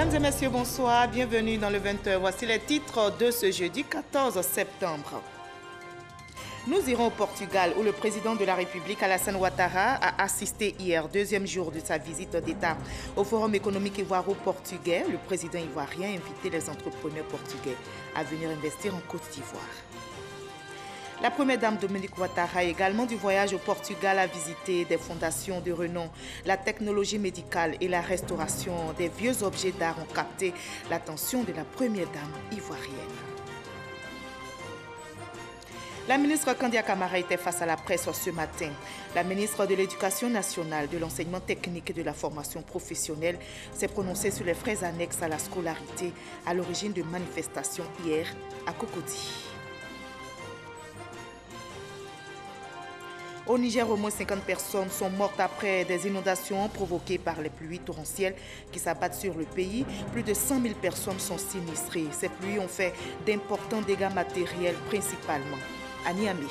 Mesdames et messieurs, bonsoir. Bienvenue dans le 20h. Voici les titres de ce jeudi 14 septembre. Nous irons au Portugal où le président de la République, Alassane Ouattara, a assisté hier, deuxième jour de sa visite d'État au Forum économique ivoiro-portugais. Le président ivoirien a invité les entrepreneurs portugais à venir investir en Côte d'Ivoire. La première dame Dominique Ouattara également du voyage au Portugal a visité des fondations de renom. La technologie médicale et la restauration des vieux objets d'art ont capté l'attention de la première dame ivoirienne. La ministre Kandia Camara était face à la presse ce matin. La ministre de l'Éducation nationale, de l'enseignement technique et de la formation professionnelle s'est prononcée sur les frais annexes à la scolarité à l'origine de manifestations hier à Cocody. Au Niger, au moins 50 personnes sont mortes après des inondations provoquées par les pluies torrentielles qui s'abattent sur le pays. Plus de 100 000 personnes sont sinistrées. Ces pluies ont fait d'importants dégâts matériels, principalement à Niamey.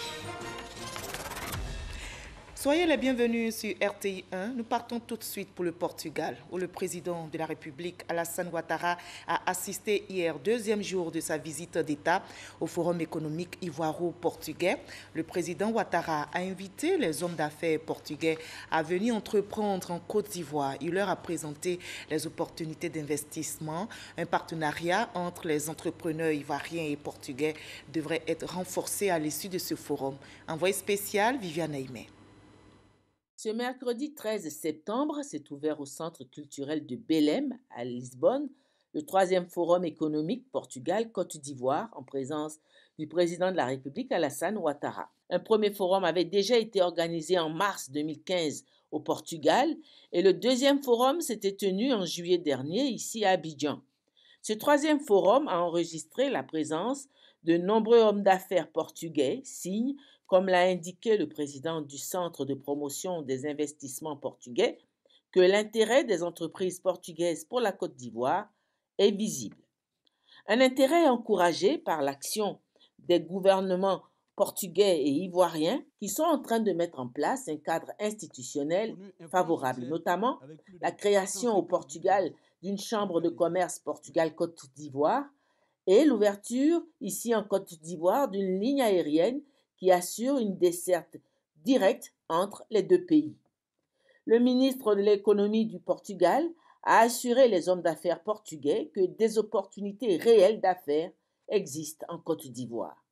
Soyez les bienvenus sur RTI 1. Nous partons tout de suite pour le Portugal, où le président de la République, Alassane Ouattara, a assisté hier, deuxième jour de sa visite d'État au Forum économique ivoiro-portugais. Le président Ouattara a invité les hommes d'affaires portugais à venir entreprendre en Côte d'Ivoire. Il leur a présenté les opportunités d'investissement. Un partenariat entre les entrepreneurs ivoiriens et portugais devrait être renforcé à l'issue de ce forum. Envoyé spécial, Viviane Aimé. Ce mercredi 13 septembre s'est ouvert au Centre culturel de Belém, à Lisbonne, le 3e Forum économique Portugal-Côte d'Ivoire en présence du président de la République Alassane Ouattara. Un premier forum avait déjà été organisé en mars 2015 au Portugal et le deuxième forum s'était tenu en juillet dernier ici à Abidjan. Ce 3e forum a enregistré la présence de nombreux hommes d'affaires portugais, signe, comme l'a indiqué le président du Centre de promotion des investissements portugais, que l'intérêt des entreprises portugaises pour la Côte d'Ivoire est visible. Un intérêt encouragé par l'action des gouvernements portugais et ivoiriens qui sont en train de mettre en place un cadre institutionnel favorable, notamment la création au Portugal d'une chambre de commerce Portugal-Côte d'Ivoire et l'ouverture ici en Côte d'Ivoire d'une ligne aérienne qui assure une desserte directe entre les deux pays. Le ministre de l'économie du Portugal a assuré les hommes d'affaires portugais que des opportunités réelles d'affaires existent en Côte d'Ivoire.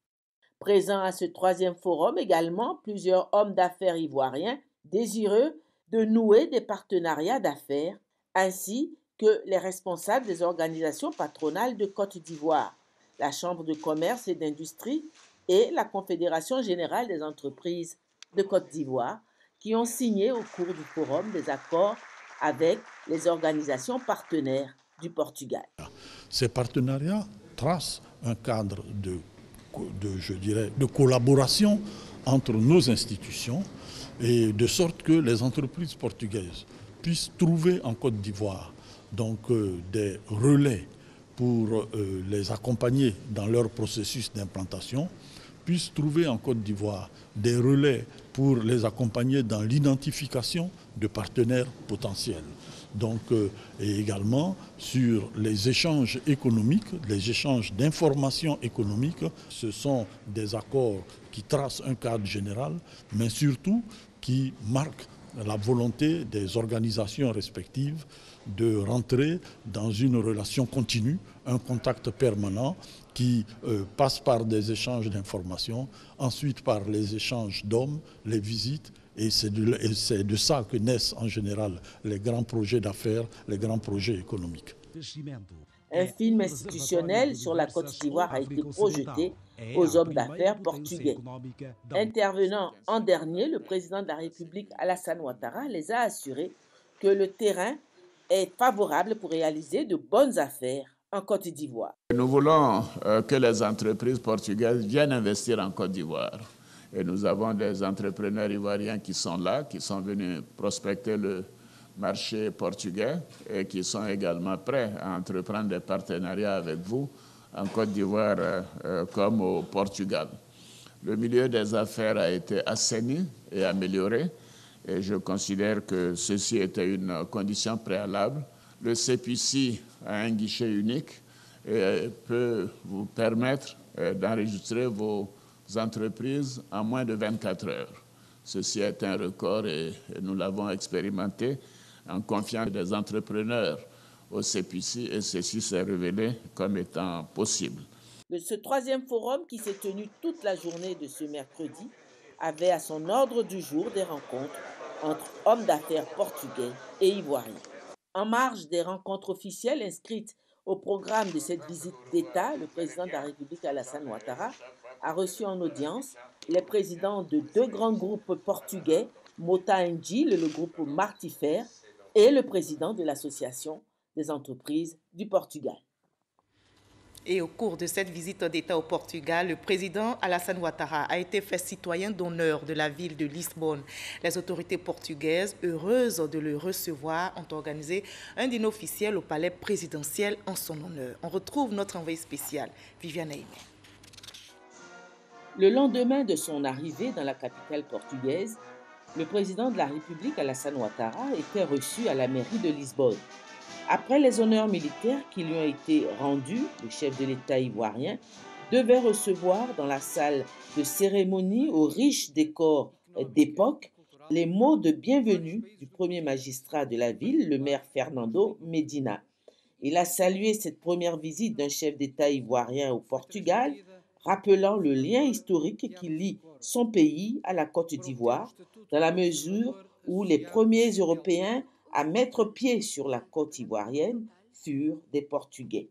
Présents à ce 3e forum également, plusieurs hommes d'affaires ivoiriens désireux de nouer des partenariats d'affaires, ainsi que les responsables des organisations patronales de Côte d'Ivoire, la Chambre de commerce et d'industrie et la Confédération générale des entreprises de Côte d'Ivoire, qui ont signé au cours du forum des accords avec les organisations partenaires du Portugal. Ces partenariats tracent un cadre de collaboration entre nos institutions et de sorte que les entreprises portugaises puissent trouver en Côte d'Ivoire des relais pour les accompagner dans leur processus d'implantation, puissent trouver en Côte d'Ivoire des relais pour les accompagner dans l'identification de partenaires potentiels. Et également sur les échanges économiques, les échanges d'informations économiques. Ce sont des accords qui tracent un cadre général, mais surtout qui marquent la volonté des organisations respectives de rentrer dans une relation continue, un contact permanent qui passe par des échanges d'informations, ensuite par les échanges d'hommes, les visites, et c'est de ça que naissent en général les grands projets d'affaires, les grands projets économiques. Un film institutionnel sur la Côte d'Ivoire a été projeté aux hommes d'affaires portugais. Intervenant en dernier, le président de la République Alassane Ouattara les a assurés que le terrain est favorable pour réaliser de bonnes affaires en Côte d'Ivoire. Nous voulons que les entreprises portugaises viennent investir en Côte d'Ivoire. Et nous avons des entrepreneurs ivoiriens qui sont là, qui sont venus prospecter le marché portugais et qui sont également prêts à entreprendre des partenariats avec vous en Côte d'Ivoire comme au Portugal. Le milieu des affaires a été assaini et amélioré et je considère que ceci était une condition préalable. Le CPC à un guichet unique et peut vous permettre d'enregistrer vos entreprises en moins de 24 heures. Ceci est un record et nous l'avons expérimenté en confiant des entrepreneurs au CEPICI et ceci s'est révélé comme étant possible. Ce troisième forum, qui s'est tenu toute la journée de ce mercredi, avait à son ordre du jour des rencontres entre hommes d'affaires portugais et ivoiriens. En marge des rencontres officielles inscrites au programme de cette visite d'État, le président de la République Alassane Ouattara a reçu en audience les présidents de deux grands groupes portugais, Mota Engil, le groupe Martifère, et le président de l'Association des entreprises du Portugal. Et au cours de cette visite d'État au Portugal, le président Alassane Ouattara a été fait citoyen d'honneur de la ville de Lisbonne. Les autorités portugaises, heureuses de le recevoir, ont organisé un dîner officiel au palais présidentiel en son honneur. On retrouve notre envoyé spécial, Viviane Aimé. Le lendemain de son arrivée dans la capitale portugaise, le président de la République Alassane Ouattara était reçu à la mairie de Lisbonne. Après les honneurs militaires qui lui ont été rendus, le chef de l'État ivoirien devait recevoir dans la salle de cérémonie au riche décor d'époque les mots de bienvenue du premier magistrat de la ville, le maire Fernando Medina. Il a salué cette première visite d'un chef d'État ivoirien au Portugal, rappelant le lien historique qui lie son pays à la Côte d'Ivoire, dans la mesure où les premiers Européens à mettre pied sur la côte ivoirienne furent des Portugais.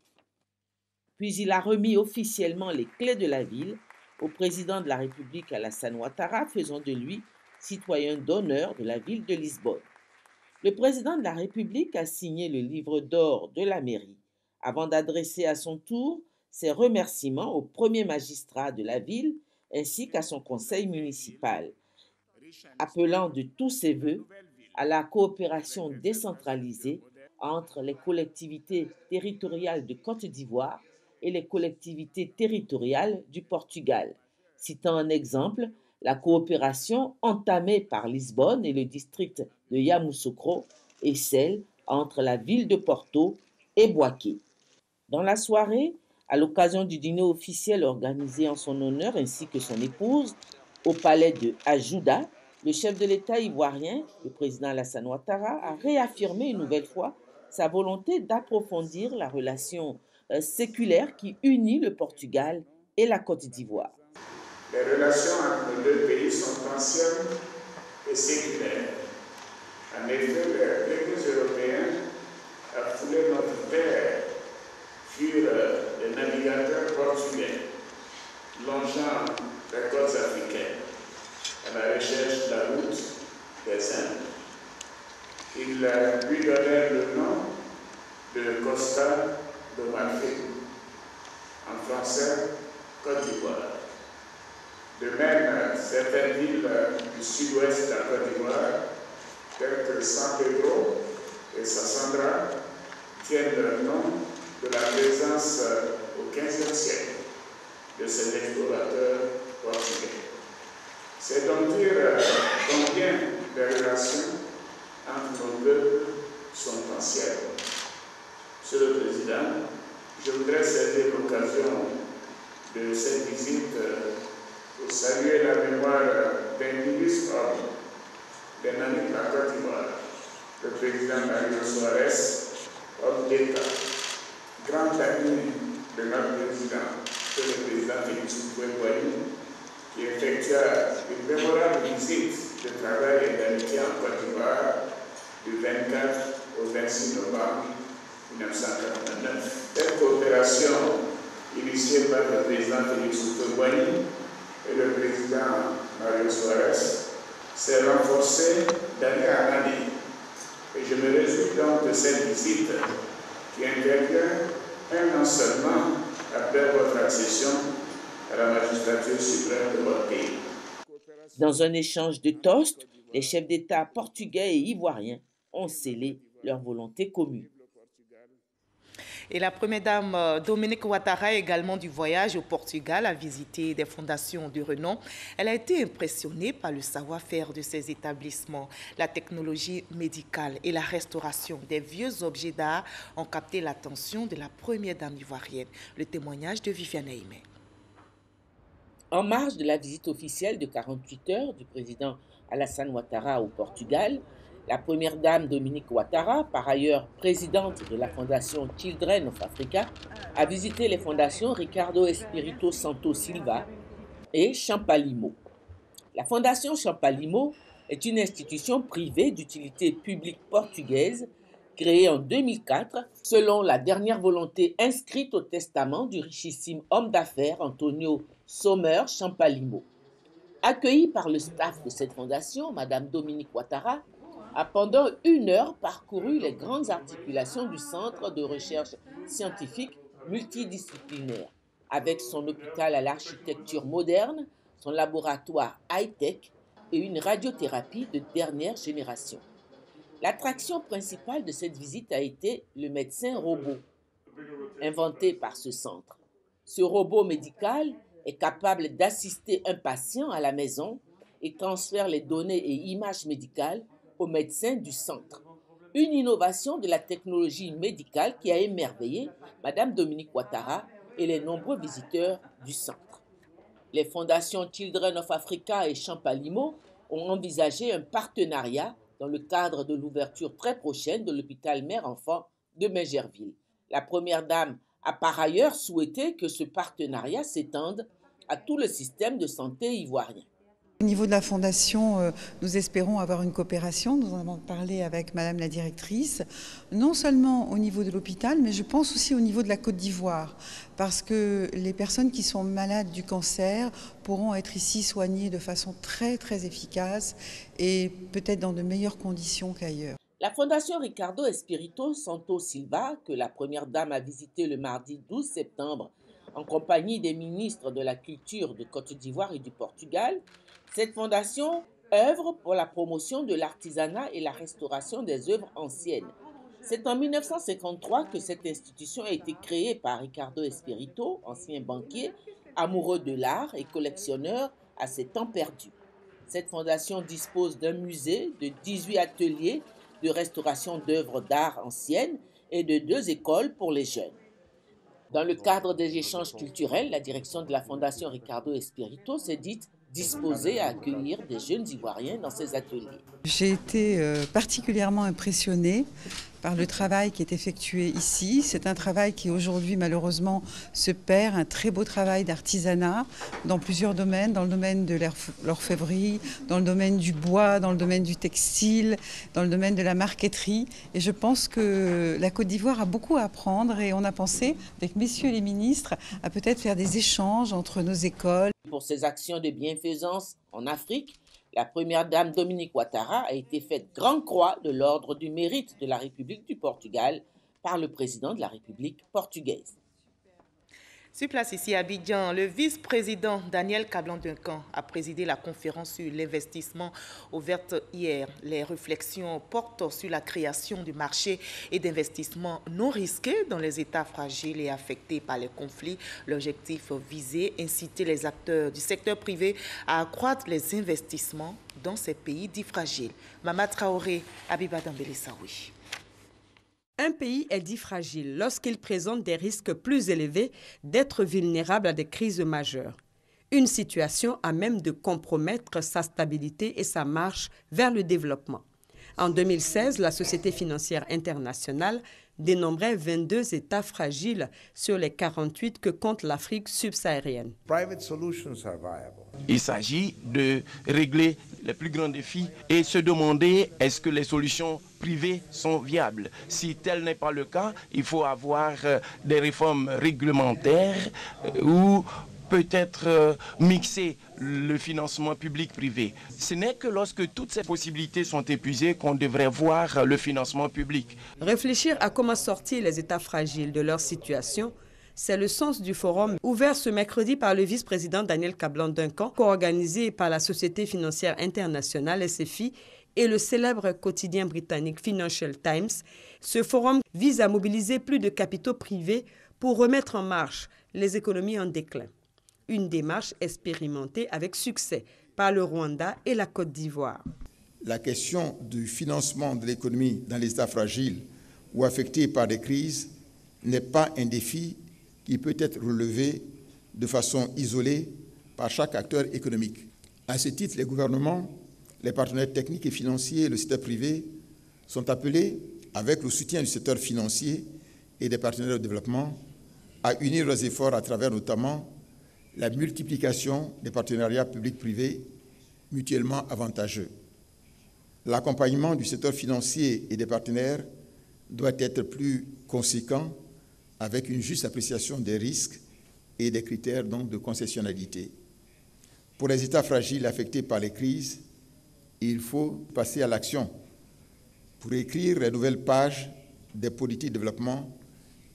Puis il a remis officiellement les clés de la ville au président de la République Alassane Ouattara, faisant de lui citoyen d'honneur de la ville de Lisbonne. Le président de la République a signé le livre d'or de la mairie, avant d'adresser à son tour ses remerciements au premier magistrat de la ville ainsi qu'à son conseil municipal, appelant de tous ses vœux à la coopération décentralisée entre les collectivités territoriales de Côte d'Ivoire et les collectivités territoriales du Portugal, citant en exemple la coopération entamée par Lisbonne et le district de Yamoussoukro et celle entre la ville de Porto et Boaké. Dans la soirée, à l'occasion du dîner officiel organisé en son honneur ainsi que son épouse au palais de Ajuda, le chef de l'État ivoirien, le président Alassane Ouattara, a réaffirmé une nouvelle fois sa volonté d'approfondir la relation séculaire qui unit le Portugal et la Côte d'Ivoire. Les relations entre nos deux pays sont anciennes et séculaires. En effet, les premiers Européens à fouler notre terre furent les navigateurs portugais, longeant les côtes africaines à la recherche de la route des Indes. Ils lui donnèrent le nom de Costa do Marfim, en français Côte d'Ivoire. De même, certaines villes du sud-ouest de la Côte d'Ivoire, telles que San Pedro et Sassandra, tiennent leur nom de la présence au XVe siècle de ces explorateurs portugais. C'est donc dire combien les relations entre nos peuples sont anciennes. Monsieur le Président, je voudrais saisir l'occasion de cette visite pour saluer la mémoire d'un illustre homme, d'un ami de la Côte d'Ivoire, le président Mario Soares, homme d'État, grand ami de notre président, le président Félix Houphouët-Boigny, qui effectua une mémorable visite de travail et d'amitié en Côte d'Ivoire du 24 au 26 novembre 1989. Cette coopération initiée par le président Félix Houphouët-Boigny et le président Mario Soares s'est renforcée d'année en année. Et je me réjouis donc de cette visite qui intervient un an seulement après votre accession à la magistrature suprême de votre pays. Dans un échange de toasts, les chefs d'État portugais et ivoiriens ont scellé leur volonté commune. Et la première dame Dominique Ouattara également du voyage au Portugal a visité des fondations de renom. Elle a été impressionnée par le savoir-faire de ces établissements. La technologie médicale et la restauration des vieux objets d'art ont capté l'attention de la première dame ivoirienne. Le témoignage de Viviane Aimé. En marge de la visite officielle de 48 heures du président Alassane Ouattara au Portugal, la première dame Dominique Ouattara, par ailleurs présidente de la fondation Children of Africa, a visité les fondations Ricardo Espírito Santo Silva et Champalimo. La fondation Champalimo est une institution privée d'utilité publique portugaise créée en 2004 selon la dernière volonté inscrite au testament du richissime homme d'affaires Antonio Sommer Champalimo. Accueillie par le staff de cette fondation, Madame Dominique Ouattara a pendant 1 heure parcouru les grandes articulations du Centre de recherche scientifique multidisciplinaire, avec son hôpital à l'architecture moderne, son laboratoire high-tech et une radiothérapie de dernière génération. L'attraction principale de cette visite a été le médecin robot, inventé par ce centre. Ce robot médical est capable d'assister un patient à la maison et transfère les données et images médicales aux médecins du centre. Une innovation de la technologie médicale qui a émerveillé Madame Dominique Ouattara et les nombreux visiteurs du centre. Les fondations Children of Africa et Champalimo ont envisagé un partenariat dans le cadre de l'ouverture très prochaine de l'hôpital mère-enfant de Mengerville. La première dame a par ailleurs souhaité que ce partenariat s'étende à tout le système de santé ivoirien. Au niveau de la fondation, nous espérons avoir une coopération. Nous en avons parlé avec Madame la directrice, non seulement au niveau de l'hôpital, mais je pense aussi au niveau de la Côte d'Ivoire, parce que les personnes qui sont malades du cancer pourront être ici soignées de façon très très efficace et peut-être dans de meilleures conditions qu'ailleurs. La fondation Ricardo Espírito Santo Silva, que la première dame a visité le mardi 12 septembre en compagnie des ministres de la Culture de Côte d'Ivoire et du Portugal, cette fondation œuvre pour la promotion de l'artisanat et la restauration des œuvres anciennes. C'est en 1953 que cette institution a été créée par Ricardo Espírito, ancien banquier, amoureux de l'art et collectionneur à ses temps perdus. Cette fondation dispose d'un musée, de 18 ateliers de restauration d'œuvres d'art anciennes et de 2 écoles pour les jeunes. Dans le cadre des échanges culturels, la direction de la fondation Ricardo Espírito s'est dite disposée à accueillir des jeunes Ivoiriens dans ces ateliers. J'ai été particulièrement impressionnée par le travail qui est effectué ici. C'est un travail qui aujourd'hui malheureusement se perd, un très beau travail d'artisanat dans plusieurs domaines, dans le domaine de l'orfèvrerie, dans le domaine du bois, dans le domaine du textile, dans le domaine de la marqueterie. Et je pense que la Côte d'Ivoire a beaucoup à apprendre et on a pensé, avec messieurs les ministres, à peut-être faire des échanges entre nos écoles. Pour ses actions de bienfaisance en Afrique, la première dame Dominique Ouattara a été faite Grand Croix de l'Ordre du Mérite de la République du Portugal par le président de la République portugaise. Sur place ici à Abidjan, le vice-président Daniel Kablan-Duncan a présidé la conférence sur l'investissement ouverte hier. Les réflexions portent sur la création du marché et d'investissements non risqués dans les États fragiles et affectés par les conflits. L'objectif visé, inciter les acteurs du secteur privé à accroître les investissements dans ces pays dits fragiles. Mama Traoré, Abiba Dambélé-Saoui. Un pays est dit fragile lorsqu'il présente des risques plus élevés d'être vulnérable à des crises majeures. Une situation à même de compromettre sa stabilité et sa marche vers le développement. En 2016, la Société financière internationale dénombrait 22 États fragiles sur les 48 que compte l'Afrique subsaharienne. Il s'agit de régler les plus grands défis et se demander est-ce que les solutions privées sont viables. Si tel n'est pas le cas, il faut avoir des réformes réglementaires ou peut-être mixer le financement public-privé. Ce n'est que lorsque toutes ces possibilités sont épuisées qu'on devrait voir le financement public. Réfléchir à comment sortir les États fragiles de leur situation, c'est le sens du forum ouvert ce mercredi par le vice-président Daniel Kablan-Duncan, co-organisé par la Société financière internationale SFI et le célèbre quotidien britannique Financial Times, ce forum vise à mobiliser plus de capitaux privés pour remettre en marche les économies en déclin. Une démarche expérimentée avec succès par le Rwanda et la Côte d'Ivoire. La question du financement de l'économie dans les États fragiles ou affectés par des crises n'est pas un défi qui peut être relevé de façon isolée par chaque acteur économique. À ce titre, les gouvernements, les partenaires techniques et financiers et le secteur privé sont appelés, avec le soutien du secteur financier et des partenaires au développement, à unir leurs efforts à travers notamment la multiplication des partenariats publics-privés mutuellement avantageux. L'accompagnement du secteur financier et des partenaires doit être plus conséquent avec une juste appréciation des risques et des critères donc de concessionnalité. Pour les États fragiles affectés par les crises, il faut passer à l'action pour écrire les nouvelles pages des politiques de développement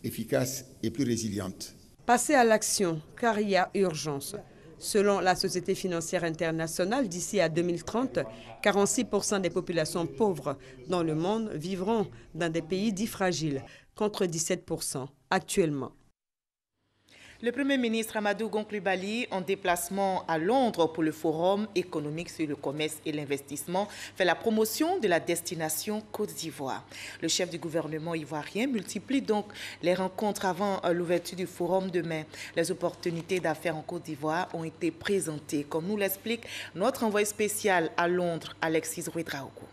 efficaces et plus résilientes. Passer à l'action, car il y a urgence. Selon la Société financière internationale, d'ici à 2030, 46% des populations pauvres dans le monde vivront dans des pays dits fragiles, contre 17% actuellement. Le Premier ministre Amadou Gon Coulibaly, en déplacement à Londres pour le Forum économique sur le commerce et l'investissement, fait la promotion de la destination Côte d'Ivoire. Le chef du gouvernement ivoirien multiplie donc les rencontres avant l'ouverture du Forum demain. Les opportunités d'affaires en Côte d'Ivoire ont été présentées, comme nous l'explique notre envoyé spécial à Londres, Alexis Ouedraogo.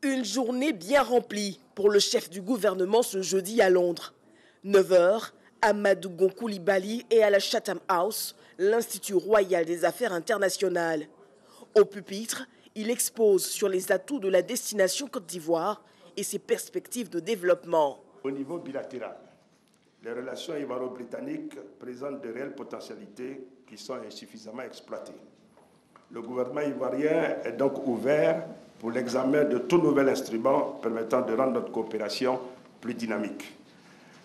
Une journée bien remplie pour le chef du gouvernement ce jeudi à Londres. 9 h, Amadou Gon Coulibaly est à la Chatham House, l'Institut royal des affaires internationales. Au pupitre, il expose sur les atouts de la destination Côte d'Ivoire et ses perspectives de développement. Au niveau bilatéral, les relations ivoiro-britanniques présentent de réelles potentialités qui sont insuffisamment exploitées. Le gouvernement ivoirien est donc ouvert pour l'examen de tout nouvel instrument permettant de rendre notre coopération plus dynamique.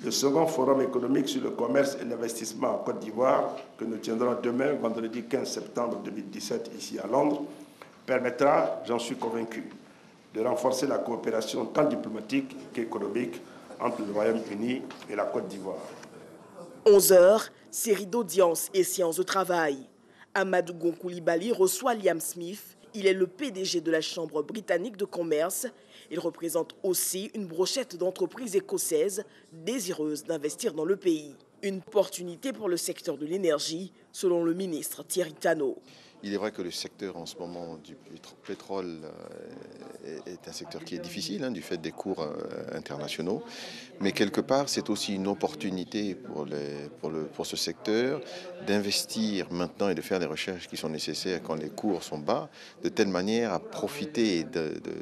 Le second forum économique sur le commerce et l'investissement en Côte d'Ivoire, que nous tiendrons demain, vendredi 15 septembre 2017, ici à Londres, permettra, j'en suis convaincu, de renforcer la coopération tant diplomatique qu'économique entre le Royaume-Uni et la Côte d'Ivoire. 11 h, série d'audiences et séances de travail. Amadou Gon Coulibaly reçoit Liam Smith. Il est le PDG de la Chambre britannique de commerce. Il représente aussi une brochette d'entreprises écossaises désireuses d'investir dans le pays. Une opportunité pour le secteur de l'énergie, selon le ministre Thierry Tannot. Il est vrai que le secteur en ce moment du pétrole est un secteur qui est difficile du fait des cours internationaux. Mais quelque part, c'est aussi une opportunité pour ce secteur d'investir maintenant et de faire les recherches qui sont nécessaires quand les cours sont bas, de telle manière à profiter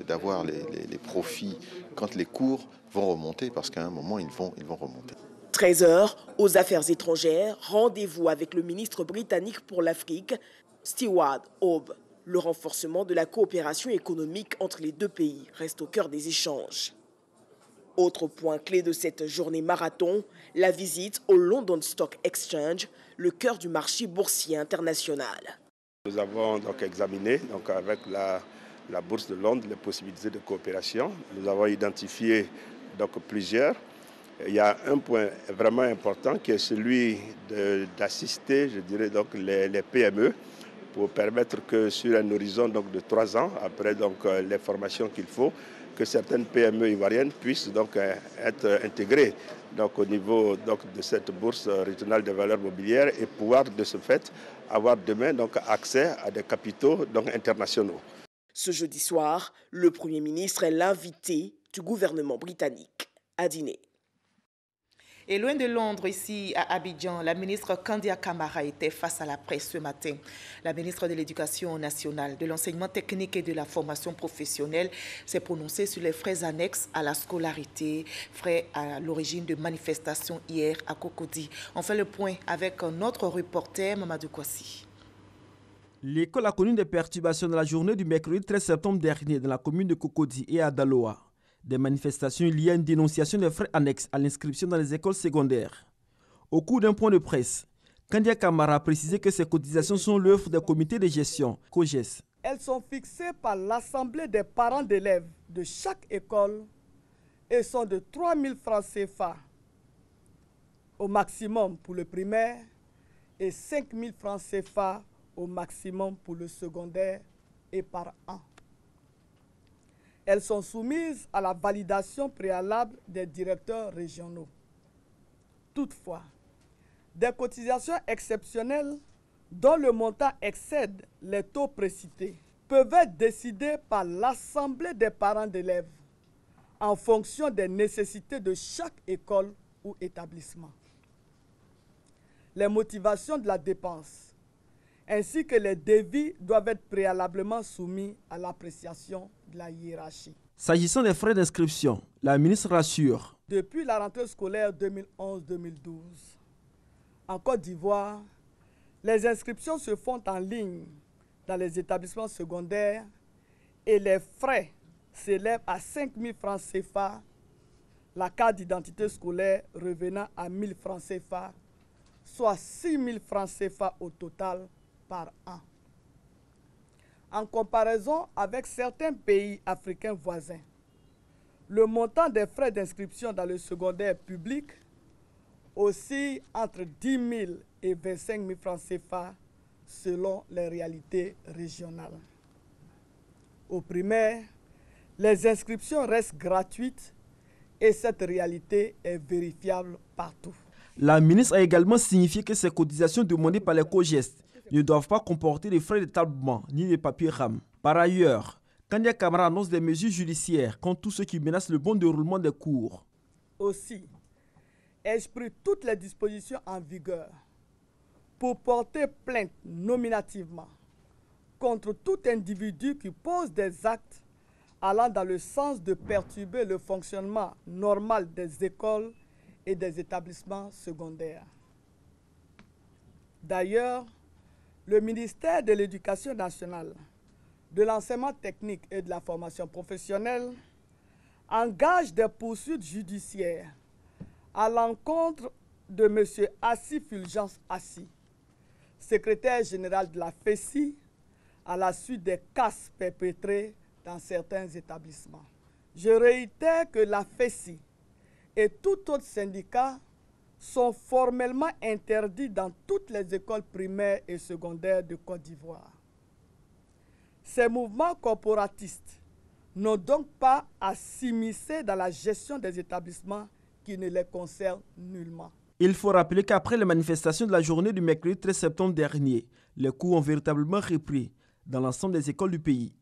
d'avoir les profits quand les cours vont remonter, parce qu'à un moment, ils vont remonter. 13 h, aux affaires étrangères, rendez-vous avec le ministre britannique pour l'Afrique, Stewart Hobe. Le renforcement de la coopération économique entre les deux pays reste au cœur des échanges. Autre point clé de cette journée marathon, la visite au London Stock Exchange, le cœur du marché boursier international. Nous avons donc examiné avec la Bourse de Londres les possibilités de coopération. Nous avons identifié plusieurs. Il y a un point vraiment important qui est celui d'assister, je dirais, les PME pour permettre que sur un horizon de 3 ans, après les formations qu'il faut, que certaines PME ivoiriennes puissent être intégrées au niveau de cette bourse régionale des valeurs mobilières et pouvoir de ce fait avoir demain accès à des capitaux internationaux. Ce jeudi soir, le Premier ministre est l'invité du gouvernement britannique à dîner. Et loin de Londres, ici à Abidjan, la ministre Kandia Camara était face à la presse ce matin. La ministre de l'Éducation nationale, de l'enseignement technique et de la formation professionnelle s'est prononcée sur les frais annexes à la scolarité, frais à l'origine de manifestations hier à Cocody. On fait le point avec notre reporter Mamadou Kouassi. L'école a connu des perturbations dans la journée du mercredi 13 septembre dernier dans la commune de Cocody et à Daloa. Des manifestations liées à une dénonciation des frais annexes à l'inscription dans les écoles secondaires. Au cours d'un point de presse, Kandia Camara a précisé que ces cotisations sont l'œuvre des comités de gestion, COGES. Elles sont fixées par l'Assemblée des parents d'élèves de chaque école et sont de 3 000 francs CFA au maximum pour le primaire et 5 000 francs CFA au maximum pour le secondaire et par an. Elles sont soumises à la validation préalable des directeurs régionaux. Toutefois, des cotisations exceptionnelles dont le montant excède les taux précités peuvent être décidées par l'Assemblée des parents d'élèves en fonction des nécessités de chaque école ou établissement. Les motivations de la dépense ainsi que les devis doivent être préalablement soumis à l'appréciation de la hiérarchie. S'agissant des frais d'inscription, la ministre rassure. Depuis la rentrée scolaire 2011-2012, en Côte d'Ivoire, les inscriptions se font en ligne dans les établissements secondaires et les frais s'élèvent à 5 000 francs CFA, la carte d'identité scolaire revenant à 1 000 francs CFA, soit 6 000 francs CFA au total par an. En comparaison avec certains pays africains voisins, le montant des frais d'inscription dans le secondaire public oscille entre 10 000 et 25 000 francs CFA selon les réalités régionales. Au primaire, les inscriptions restent gratuites et cette réalité est vérifiable partout. La ministre a également signifié que ces cotisations demandées par les COGEST ne doivent pas comporter de frais d'établement ni de papier RAM. Par ailleurs, Kandia Camara annonce des mesures judiciaires contre tous ceux qui menacent le bon déroulement des cours. Aussi, ai-je pris toutes les dispositions en vigueur pour porter plainte nominativement contre tout individu qui pose des actes allant dans le sens de perturber le fonctionnement normal des écoles et des établissements secondaires. D'ailleurs, le ministère de l'Éducation nationale, de l'enseignement technique et de la formation professionnelle engage des poursuites judiciaires à l'encontre de M. Assi Fulgence Assi, secrétaire général de la FESI, à la suite des casses perpétrées dans certains établissements. Je réitère que la FESI et tout autre syndicat sont formellement interdits dans toutes les écoles primaires et secondaires de Côte d'Ivoire. Ces mouvements corporatistes n'ont donc pas à s'immiscer dans la gestion des établissements qui ne les concernent nullement. Il faut rappeler qu'après les manifestations de la journée du mercredi 13 septembre dernier, les cours ont véritablement repris dans l'ensemble des écoles du pays.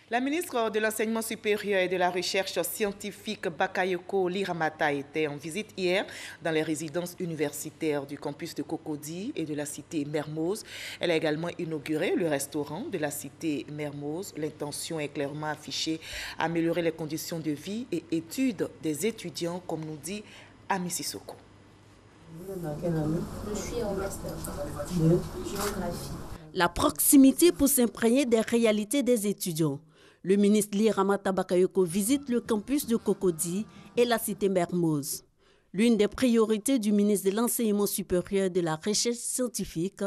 La ministre de l'Enseignement supérieur et de la Recherche scientifique Bakayoko Liramata était en visite hier dans les résidences universitaires du campus de Cocody et de la cité Mermoz. Elle a également inauguré le restaurant de la cité Mermoz. L'intention est clairement affichée, améliorer les conditions de vie et études des étudiants, comme nous dit Ami Sissoko. Je suis en master de géographie. La proximité pour s'imprégner des réalités des étudiants. Le ministre Liramata Bakayoko visite le campus de Cocody et la cité Mermoz. L'une des priorités du ministre de l'Enseignement supérieur et de la Recherche scientifique,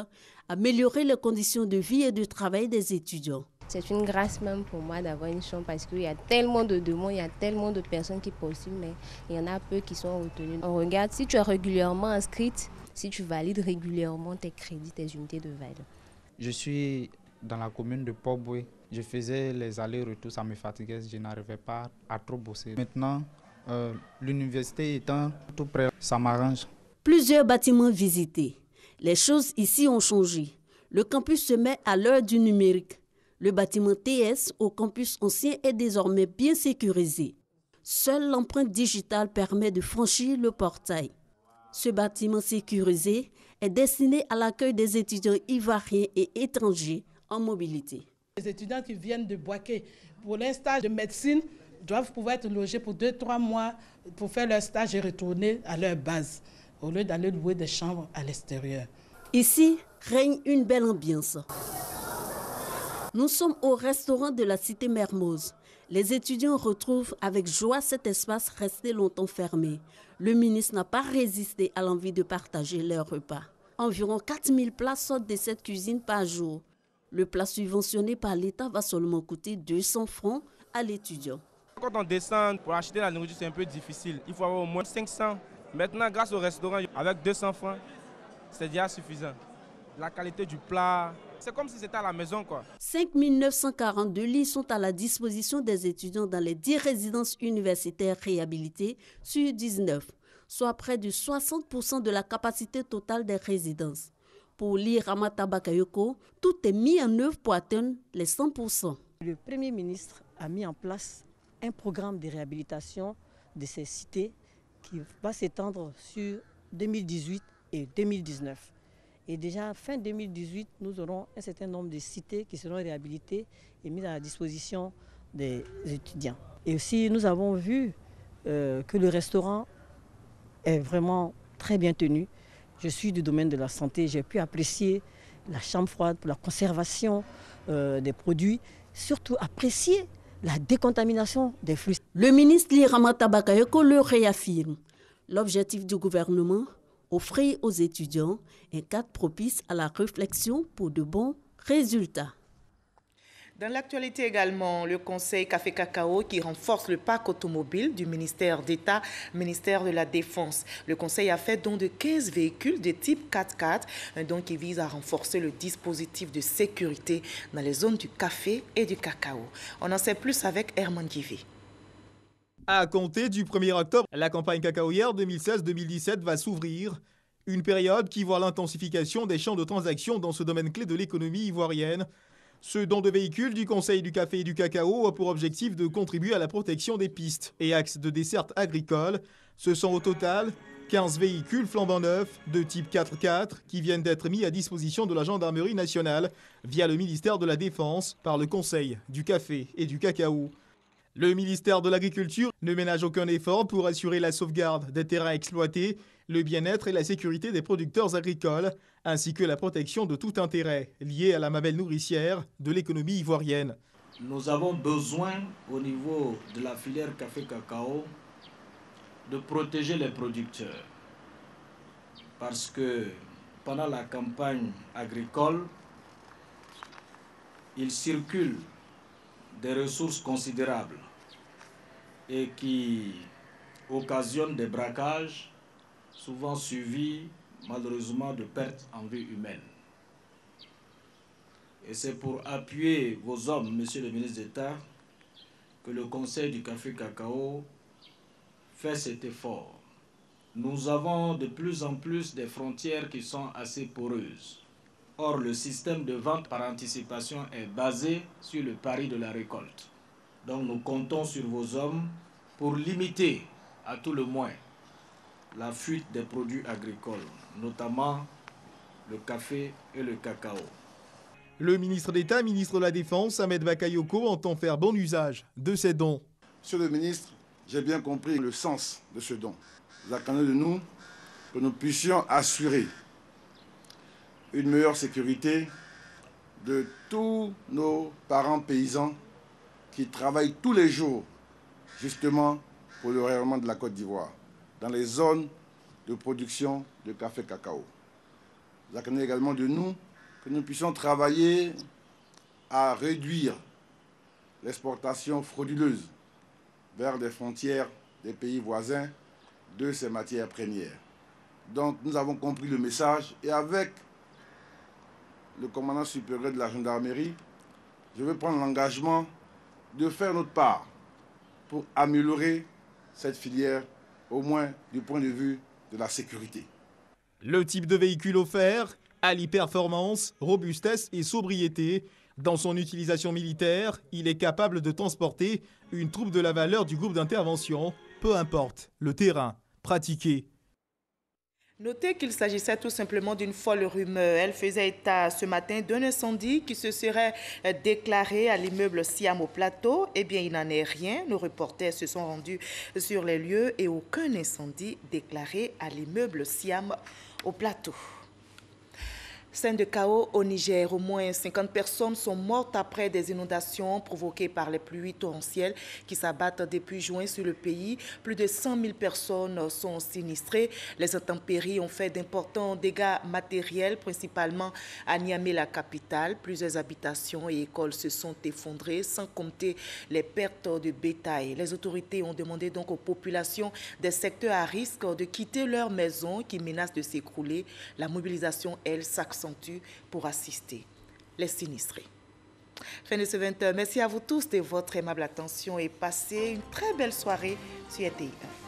améliorer les conditions de vie et de travail des étudiants. C'est une grâce même pour moi d'avoir une chambre parce qu'il y a tellement de demandes, il y a tellement de personnes qui postulent, mais il y en a peu qui sont retenues. On regarde si tu es régulièrement inscrite, si tu valides régulièrement tes crédits, tes unités de valeur. Je suis dans la commune de Port-Boué. Je faisais les allers-retours, ça me fatiguait, je n'arrivais pas à trop bosser. Maintenant, l'université étant tout près, ça m'arrange. Plusieurs bâtiments visités. Les choses ici ont changé. Le campus se met à l'heure du numérique. Le bâtiment TS au campus ancien est désormais bien sécurisé. Seule l'empreinte digitale permet de franchir le portail. Ce bâtiment sécurisé est destiné à l'accueil des étudiants ivoiriens et étrangers en mobilité. Les étudiants qui viennent de Boaké pour les stages de médecine doivent pouvoir être logés pour 2-3 mois pour faire leur stage et retourner à leur base, au lieu d'aller louer des chambres à l'extérieur. Ici règne une belle ambiance. Nous sommes au restaurant de la cité Mermoz. Les étudiants retrouvent avec joie cet espace resté longtemps fermé. Le ministre n'a pas résisté à l'envie de partager leur repas. Environ 4000 plats sortent de cette cuisine par jour. Le plat subventionné par l'État va seulement coûter 200 francs à l'étudiant. Quand on descend pour acheter la nourriture, c'est un peu difficile. Il faut avoir au moins 500. Maintenant, grâce au restaurant, avec 200 francs, c'est déjà suffisant. La qualité du plat, c'est comme si c'était à la maison, quoi. 5 942 lits sont à la disposition des étudiants dans les 10 résidences universitaires réhabilitées sur 19, soit près de 60% de la capacité totale des résidences. Pour l'île Ramata Bakayoko, tout est mis en œuvre pour atteindre les 100%. Le Premier ministre a mis en place un programme de réhabilitation de ces cités qui va s'étendre sur 2018 et 2019. Et déjà, fin 2018, nous aurons un certain nombre de cités qui seront réhabilitées et mises à la disposition des étudiants. Et aussi, nous avons vu que le restaurant est vraiment très bien tenu. Je suis du domaine de la santé, j'ai pu apprécier la chambre froide pour la conservation des produits, surtout apprécier la décontamination des flux. Le ministre Liramata Bakayoko le réaffirme. L'objectif du gouvernement, offrir aux étudiants un cadre propice à la réflexion pour de bons résultats. Dans l'actualité également, le Conseil Café Cacao qui renforce le parc automobile du ministère d'État, ministère de la Défense. Le Conseil a fait don de 15 véhicules de type 4x4, un don qui vise à renforcer le dispositif de sécurité dans les zones du café et du cacao. On en sait plus avec Herman Guivé. À compter du 1er octobre, la campagne cacaoyère 2016-2017 va s'ouvrir. Une période qui voit l'intensification des champs de transactions dans ce domaine clé de l'économie ivoirienne. Ce don de véhicules du Conseil du café et du cacao a pour objectif de contribuer à la protection des pistes et axes de desserte agricole. Ce sont au total 15 véhicules flambant neufs de type 4x4 qui viennent d'être mis à disposition de la gendarmerie nationale via le ministère de la Défense par le Conseil du café et du cacao. Le ministère de l'Agriculture ne ménage aucun effort pour assurer la sauvegarde des terrains exploités, le bien-être et la sécurité des producteurs agricoles, ainsi que la protection de tout intérêt lié à la mamelle nourricière de l'économie ivoirienne. Nous avons besoin, au niveau de la filière café-cacao, de protéger les producteurs. Parce que pendant la campagne agricole, il circule des ressources considérables et qui occasionnent des braquages, souvent suivis malheureusement de pertes en vie humaine. Et c'est pour appuyer vos hommes, monsieur le ministre d'État, que le Conseil du café-cacao fait cet effort. Nous avons de plus en plus des frontières qui sont assez poreuses. Or, le système de vente par anticipation est basé sur le pari de la récolte. Donc, nous comptons sur vos hommes pour limiter, à tout le moins, la fuite des produits agricoles, notamment le café et le cacao. Le ministre d'État, ministre de la Défense, Ahmed Bakayoko, entend faire bon usage de ces dons. Monsieur le ministre, j'ai bien compris le sens de ce don. Vous attendez de nous que nous puissions assurer une meilleure sécurité de tous nos parents paysans qui travaillent tous les jours justement pour le rayonnement de la Côte d'Ivoire, dans les zones de production de café-cacao. Vous attendez également de nous que nous puissions travailler à réduire l'exportation frauduleuse vers les frontières des pays voisins de ces matières premières. Donc nous avons compris le message et avec le commandant supérieur de la gendarmerie, je vais prendre l'engagement de faire notre part pour améliorer cette filière, au moins du point de vue de la sécurité. Le type de véhicule offert allie performance, robustesse et sobriété. Dans son utilisation militaire, il est capable de transporter une troupe de la valeur du groupe d'intervention, peu importe le terrain pratiqué. Notez qu'il s'agissait tout simplement d'une folle rumeur. Elle faisait état ce matin d'un incendie qui se serait déclaré à l'immeuble Siam au plateau. Eh bien, il n'en est rien. Nos reporters se sont rendus sur les lieux et aucun incendie déclaré à l'immeuble Siam au plateau. Scène de chaos au Niger. Au moins 50 personnes sont mortes après des inondations provoquées par les pluies torrentielles qui s'abattent depuis juin sur le pays. Plus de 100 000 personnes sont sinistrées. Les intempéries ont fait d'importants dégâts matériels, principalement à Niamey, la capitale. Plusieurs habitations et écoles se sont effondrées, sans compter les pertes de bétail. Les autorités ont demandé donc aux populations des secteurs à risque de quitter leurs maisons qui menacent de s'écrouler. La mobilisation, elle, s'accentue pour assister les sinistrés. Fin de ce 20h. Merci à vous tous de votre aimable attention et passez une très belle soirée sur RTI1.